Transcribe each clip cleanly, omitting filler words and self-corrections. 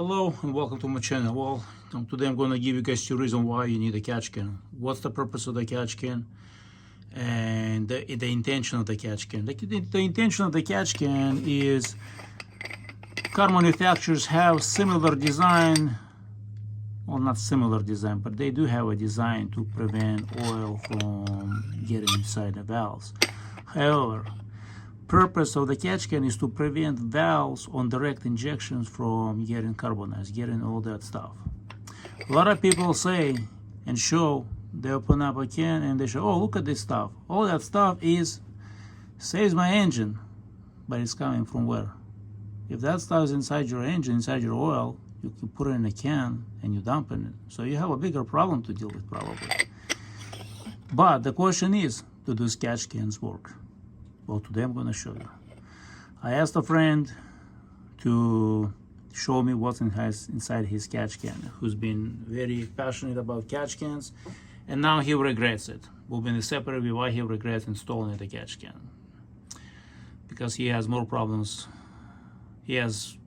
Hello and welcome to my channel. Well, today I'm going to give you guys two reasons why you need a catch can. What's the purpose of the catch can and the intention of the catch can. The intention of the catch can is car manufacturers have similar design, well, not similar design, but they do have a design to prevent oil from getting inside the valves. However, purpose of the catch can is to prevent valves on direct injections from getting carbonized, getting all that stuff. A lot of people say and show, they open up a can and they show, oh, look at this stuff. All that stuff saves my engine. But it's coming from where? If that stuff is inside your engine, inside your oil, you can put it in a can and you dump it. So you have a bigger problem to deal with probably. But the question is, do those catch cans work? Well, today I'm going to show you. I asked a friend to show me what's inside his catch can, who's been very passionate about catch cans, and now he regrets it. We'll be in a separate review why he regrets installing the catch can. Because he has more problems. He has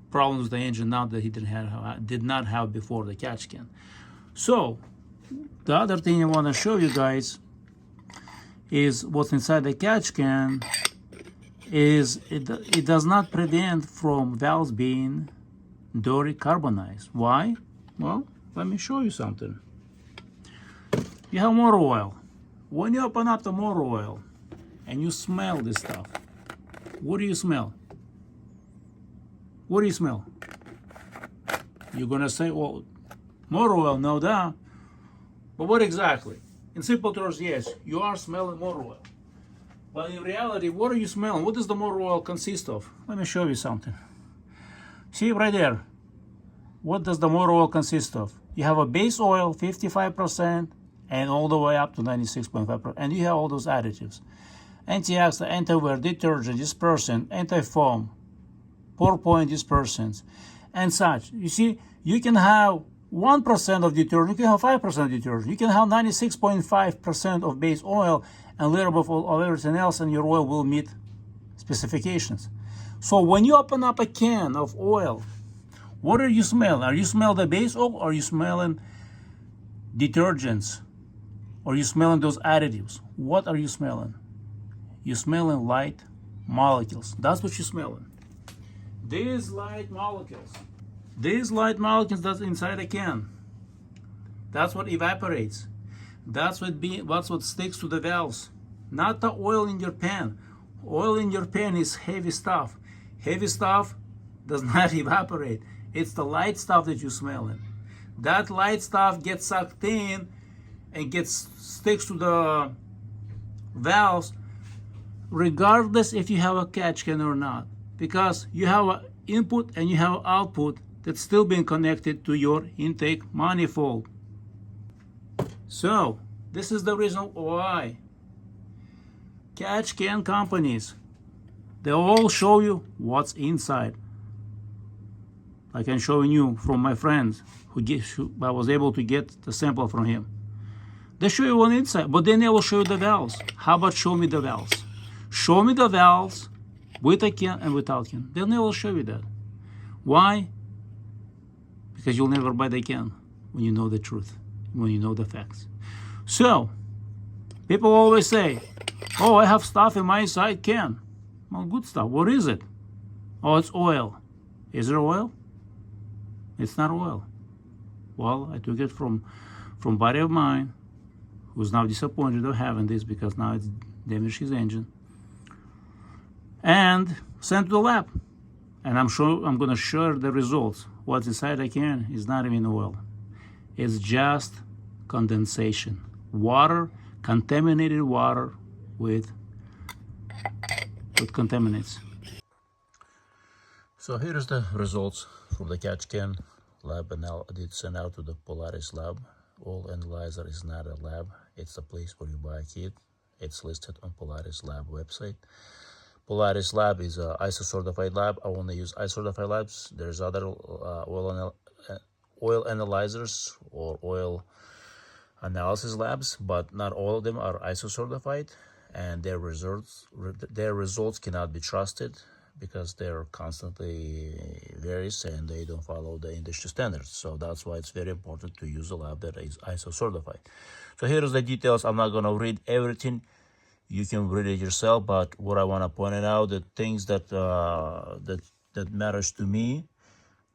problems with the engine now that he did not have before the catch can. So, the other thing I want to show you guys is what's inside the catch can is it does not prevent from valves being dirty carbonized. Why? Well, let me show you something. You have motor oil. When you open up the motor oil and you smell this stuff, what do you smell? What do you smell? You're gonna say, well, motor oil, no doubt. But what exactly? In simple terms, yes, you are smelling motor oil. But in reality, what are you smelling? What does the motor oil consist of? Let me show you something. See right there. What does the motor oil consist of? You have a base oil, 55%, and all the way up to 96.5%. And you have all those additives. Antioxidant, anti-wear, detergent, dispersant, anti-foam, pour-point dispersants, and such. You see, you can have 1% of detergent, you can have 5% of detergent, you can have 96.5% of base oil and a little bit of everything else, and your oil will meet specifications. So when you open up a can of oil, what are you smelling? Are you smelling the base oil, or are you smelling detergents? Or are you smelling those additives? What are you smelling? You're smelling light molecules. That's what you're smelling. These light molecules. These light molecules that's inside a can, that's what evaporates. That's what sticks to the valves. Not the oil in your pan. Oil in your pan is heavy stuff. Heavy stuff does not evaporate. It's the light stuff that you're smelling. That light stuff gets sucked in and sticks to the valves, regardless if you have a catch can or not. Because you have an input and you have output that's still being connected to your intake manifold. So, this is the reason why catch can companies, they all show you what's inside. Like I'm showing you from my friend I was able to get the sample from him. They show you one inside, but then they will show you the valves. How about show me the valves? Show me the valves with a can and without can. Then they will show you that. Why? Because you'll never buy the can when you know the truth, when you know the facts. So, people always say, oh, I have stuff in my side can. Well, good stuff. What is it? Oh, it's oil. Is it oil? It's not oil. Well, I took it from a buddy of mine who's now disappointed of having this because now it's damaged his engine, and sent to the lab. And I'm going to share the results. What's inside a can is not even oil. It's just condensation. Water, contaminated water with contaminants. So here's the results from the catch can lab, and I did send out to the Polaris lab. Oil analyzer is not a lab. It's a place where you buy a kit. It's listed on Polaris lab website. Polaris lab is an ISO certified lab. I only use ISO certified labs. There's other oil analyzers or oil analysis labs, but not all of them are ISO certified, and their results cannot be trusted because they're constantly varies and they don't follow the industry standards. So that's why it's very important to use a lab that is ISO certified. So here's the details. I'm not gonna read everything. You can read it yourself, but what I want to point out, the things that that matters to me,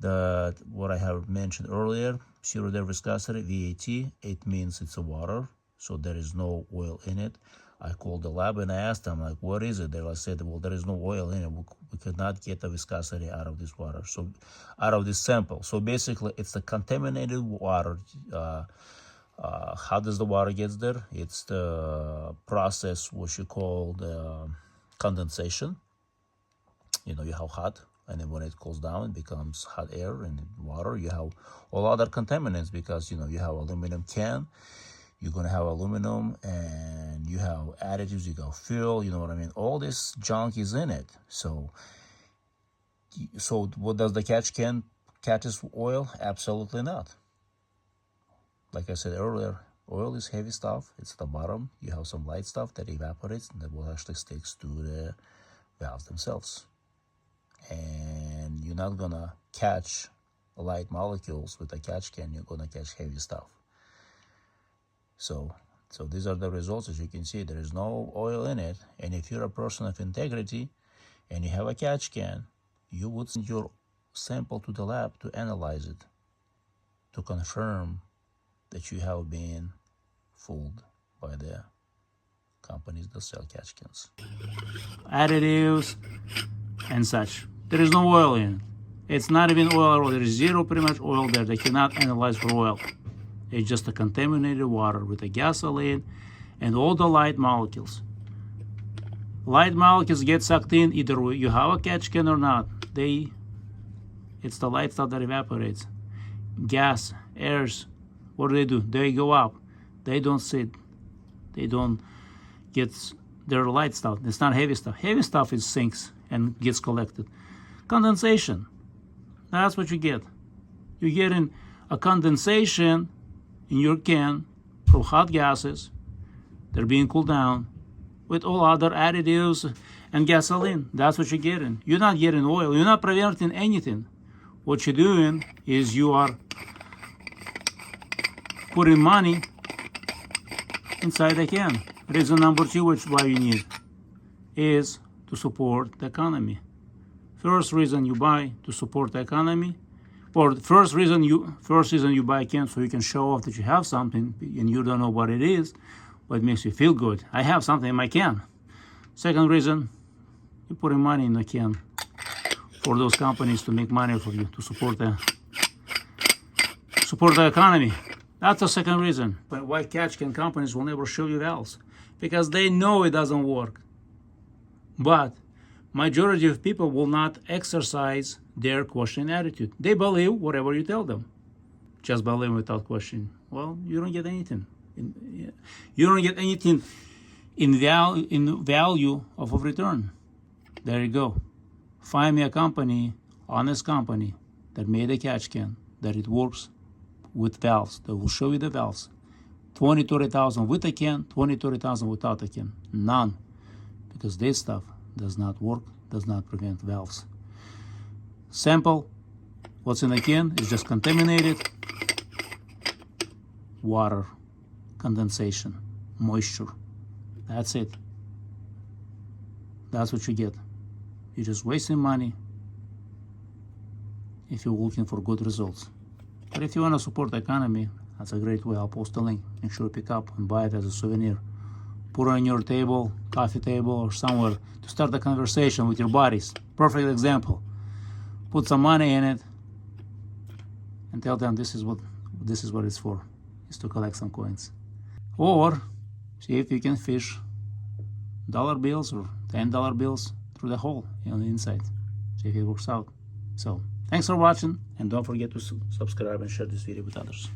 that what I have mentioned earlier, zero day viscosity, VAT, it means it's a water, so there is no oil in it. I called the lab and I asked them, like, what is it? They said, well, there is no oil in it. We could not get the viscosity out of this water, so out of this sample. So basically, it's the contaminated water. How does the water get there? It's the process what you call the condensation. You know, you have hot, and then when it cools down, it becomes hot air and water. You have all other contaminants because, you know, you have aluminum can. You're going to have aluminum, and you have additives, you got fuel, you know what I mean? All this junk is in it. So what does the catch can catches oil? Absolutely not. Like I said earlier, oil is heavy stuff. It's at the bottom. You have some light stuff that evaporates and that will actually sticks to the valves themselves. And you're not going to catch light molecules with a catch can. You're going to catch heavy stuff. So these are the results. As you can see, there is no oil in it. And if you're a person of integrity and you have a catch can, you would send your sample to the lab to analyze it, to confirm that you have been fooled by the companies that sell catch cans. Additives and such. There is no oil in it. It's not even oil at all. There is zero pretty much oil there. They cannot analyze for oil. It's just a contaminated water with the gasoline and all the light molecules. Light molecules get sucked in either you have a catch can or not. It's the light stuff that evaporates. Gas, airs, what do? They go up. They don't sit. They don't get their light stuff. It's not heavy stuff. Heavy stuff is sinks and gets collected. Condensation. That's what you get. You're getting a condensation in your can from hot gases. They're being cooled down with all other additives and gasoline. That's what you're getting. You're not getting oil. You're not preventing anything. What you're doing is you are putting money inside the can. Reason number two, which why you need, is to support the economy. First reason you buy to support the economy, or the first reason you buy a can so you can show off that you have something and you don't know what it is, but it makes you feel good. I have something in my can. Second reason, you're putting money in the can for those companies to make money for you, to support the economy. That's the second reason. But why catch can companies will never show you valves? Because they know it doesn't work. But majority of people will not exercise their questioning attitude. They believe whatever you tell them. Just believe without questioning. Well, you don't get anything. You don't get anything in value of a return. There you go. Find me a company, honest company, that made a catch can, that it works with valves. They will show you the valves. 20, 30,000 with a can, 20, 30,000 without a can. None. Because this stuff does not work, does not prevent valves. Sample, what's in the can is just contaminated water, condensation, moisture. That's it. That's what you get. You're just wasting money if you're looking for good results. But if you want to support the economy, that's a great way. I'll post a link. Make sure you pick up and buy it as a souvenir. Put it on your table, coffee table, or somewhere to start the conversation with your buddies. Perfect example. Put some money in it and tell them this is what it's for. It's to collect some coins. Or see if you can fish dollar bills or $10 bills through the hole on the inside. See if it works out. So thanks for watching, and don't forget to subscribe and share this video with others.